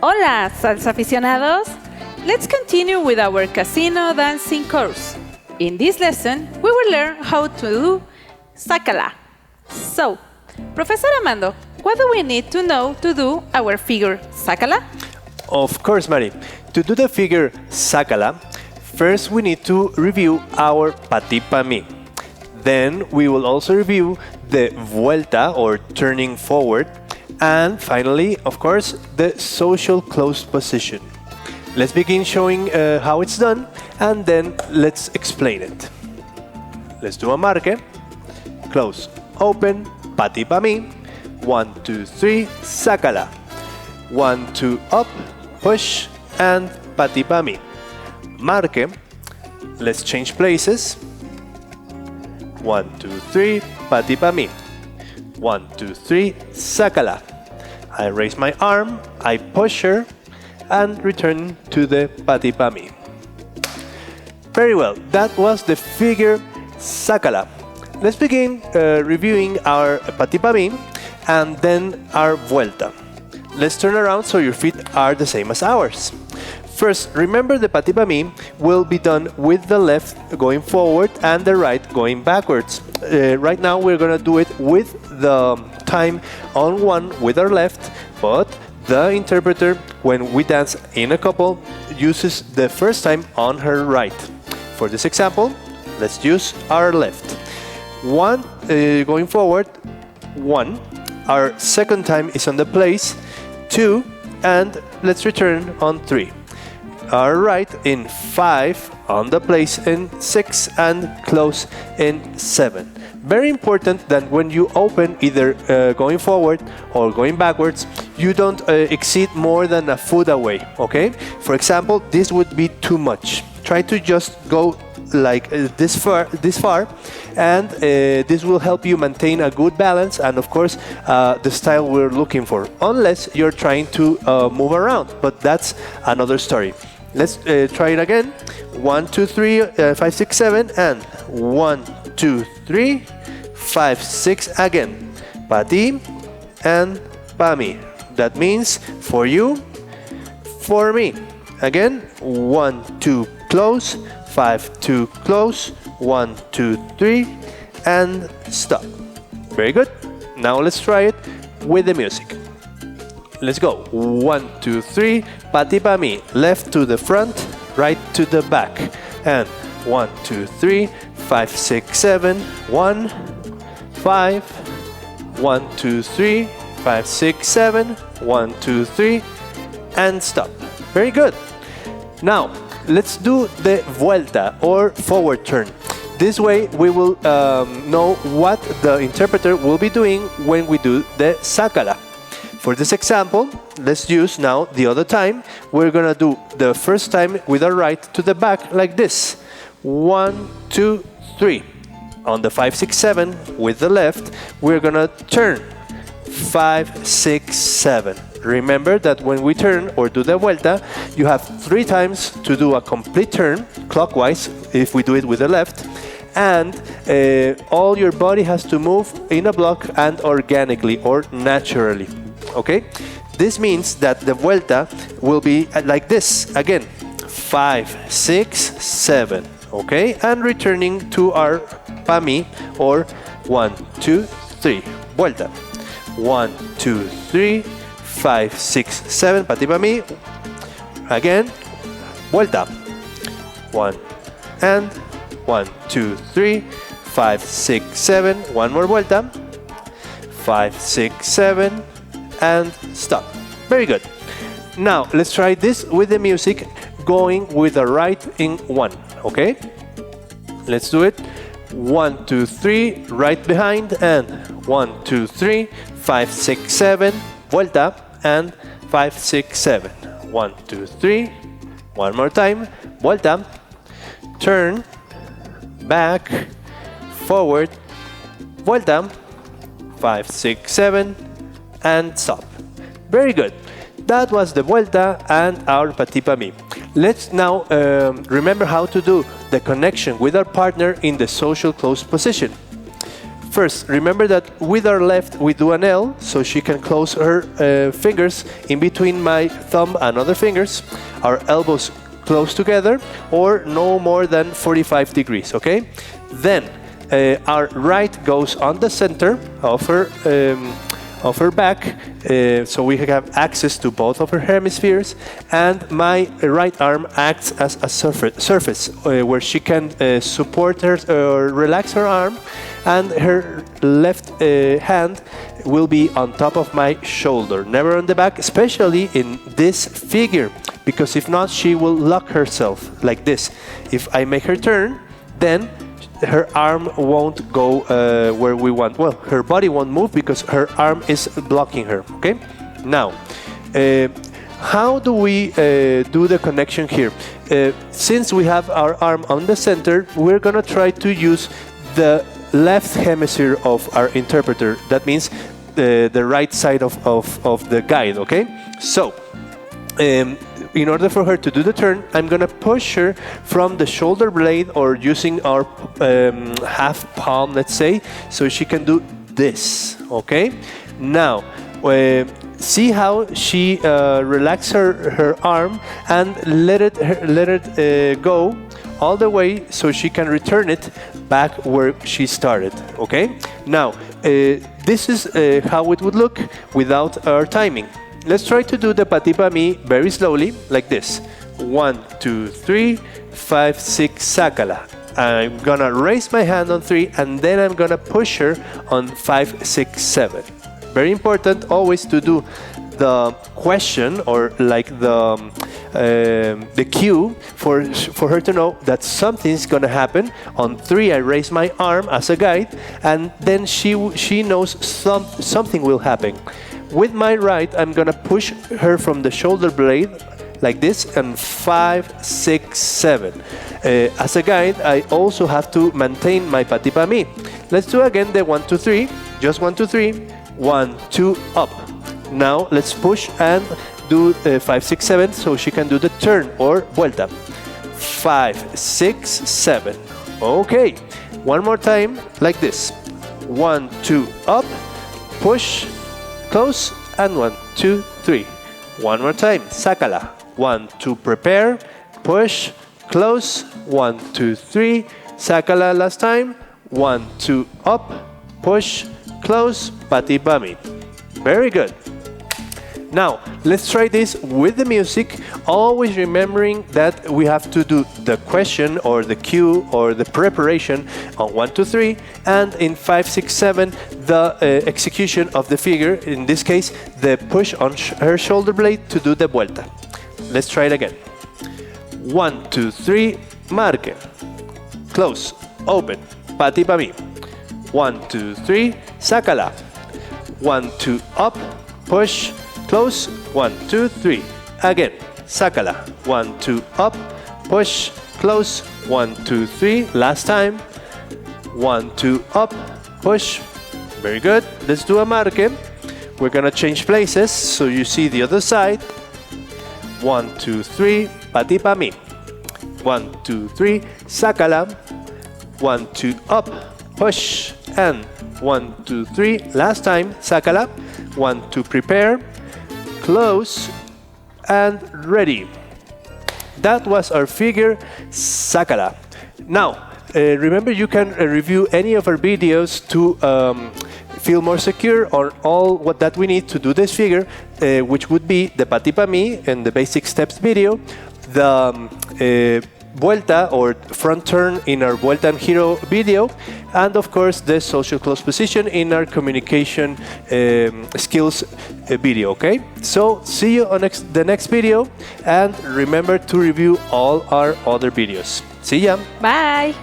Hola, salsa aficionados! Let's continue with our casino dancing course. In this lesson, we will learn how to do Sácala. So, Professor Armando, what do we need to know to do our figure Sácala? Of course, Mari. To do the figure Sácala, first we need to review our pati pa mi. Then we will also review the vuelta or turning forward. And finally, of course, the social closed position. Let's begin showing how it's done and then let's explain it. Let's do a marque. Close, open, pati pa mi. 1, 2, 3, sácala. 1, 2, up, push, and pati pa mi. Marque. Let's change places. 1, 2, 3, pati pa mi. 1, 2, 3, sácala. I raise my arm, I push her, and return to the pati pa mi. Very well, that was the figure sácala. Let's begin reviewing our pati pa mi and then our vuelta. Let's turn around so your feet are the same as ours. First, remember the pati pa mi will be done with the left going forward and the right going backwards. Right now we're gonna do it with the time on one with our left, but the interpreter, when we dance in a couple, uses the first time on her right. For this example, let's use our left. One, going forward, 1. Our second time is on the place, 2, and let's return on 3. Our right in 5, on the place in 6, and close in 7. Very important that when you open, either going forward or going backwards, you don't exceed more than a foot away, okay? For example, this would be too much. Try to just go like this far, and this will help you maintain a good balance and of course the style we're looking for, unless you're trying to move around, but that's another story. Let's try it again. 1, 2, 3, 5, 6, 7, and 1, 2, 3, 5, 6 again. Pati and pa mi. That means for you, for me. Again, 1, 2, close, 5, 2, close, 1, 2, 3, and stop. Very good. Now let's try it with the music. Let's go. 1, 2, 3, pati pa mi. Left to the front, right to the back. And 1, 2, 3, 5, 6, 7, 1, 5, 1, 2, 3, 5, 6, 7, 1, 2, 3, and stop. Very good. Now, let's do the vuelta or forward turn. This way we will know what the interpreter will be doing when we do the sácala. For this example, let's use now the other time. We're gonna do the first time with our right to the back like this. 1, 2, 3. On the 5, 6, 7 with the left, we're gonna turn 5, 6, 7. Remember that when we turn or do the vuelta, you have 3 times to do a complete turn clockwise if we do it with the left, and all your body has to move in a block and organically or naturally. Okay? This means that the vuelta will be like this again. 5, 6, 7. Okay? And returning to our pa mi or 1, 2, 3. Vuelta. 1, 2, 3, 5, 6, 7. Pati pa mi. Again. Vuelta. 1 and 1, 2, 3, 5, 6, 7. One more vuelta. 5, 6, 7. And stop. Very good. Now let's try this with the music, going with the right in 1. Okay? Let's do it. 1, 2, 3, right behind, and 1, 2, 3, 5, 6, 7, vuelta, and 5, 6, 7. 1, 2, 3. One more time. Vuelta. Turn. Back. Forward. Vuelta. 5, 6, 7. And stop. Very good. That was the vuelta and our pati pa mi. Let's now remember how to do the connection with our partner in the social closed position. First, remember that with our left we do an L, so she can close her fingers in between my thumb and other fingers. Our elbows close together, or no more than 45 degrees, okay? Then our right goes on the center of her back, so we have access to both of her hemispheres, and my right arm acts as a surface where she can support her or relax her arm, and her left hand will be on top of my shoulder, never on the back, especially in this figure, because if not, she will lock herself like this. If I make her turn, then her arm won't go where we want. Well, her body won't move because her arm is blocking her, okay? Now, how do we do the connection here? Since we have our arm on the center, we're gonna try to use the left hemisphere of our interpreter. That means the right side of the guide, okay? So, in order for her to do the turn, I'm gonna push her from the shoulder blade, or using our half palm, let's say, so she can do this, okay? Now, see how she relaxes her arm and let it go all the way, so she can return it back where she started, okay? Now, this is how it would look without our timing. Let's try to do the pati pa mi very slowly, like this. 1, 2, 3, 5, 6, sácala. I'm gonna raise my hand on 3, and then I'm gonna push her on 5, 6, 7. Very important always to do the question, or like the cue for her to know that something's gonna happen. On 3, I raise my arm as a guide, and then she knows something will happen. With my right, I'm gonna push her from the shoulder blade like this, and 5, 6, 7. As a guide, I also have to maintain my pati pa mi. Let's do again the 1, 2, 3. Just 1, 2, 3. 1, 2, up. Now let's push and do 5, 6, 7, so she can do the turn or vuelta. 5, 6, 7. Okay. One more time, like this. 1, 2, up. Push. Close, and 1, 2, 3. One more time, sácala. 1, 2, prepare, push, close, 1, 2, 3. Sácala last time. 1, 2, up, push, close, pati pa mi. Very good. Now, let's try this with the music, always remembering that we have to do the question or the cue or the preparation on 1, 2, 3, and in 5, 6, 7, the execution of the figure, in this case, the push on her shoulder blade to do the vuelta. Let's try it again. 1, 2, 3, marque. Close, open, pati pa mi. 1, 2, 3, sácala. 1, 2, up, push, close, 1, 2, 3. Again, sácala. 1, 2, up, push, close, 1, 2, 3. Last time. 1, 2, up, push. Very good. Let's do a marque. We're gonna change places, so you see the other side. 1, 2, 3, pati pa mi. 1, 2, 3, sácala. 1, 2, up, push, and 1, 2, 3. Last time, sácala. 1, 2, prepare. Close, and ready. That was our figure, sácala. Now, remember you can review any of our videos to feel more secure on all that we need to do this figure, which would be the pati pa mi and the basic steps video, the vuelta or front turn in our Vuelta and Giro video, and of course the social close position in our communication skills video, okay? So see you on the next video, and remember to review all our other videos. See ya! Bye!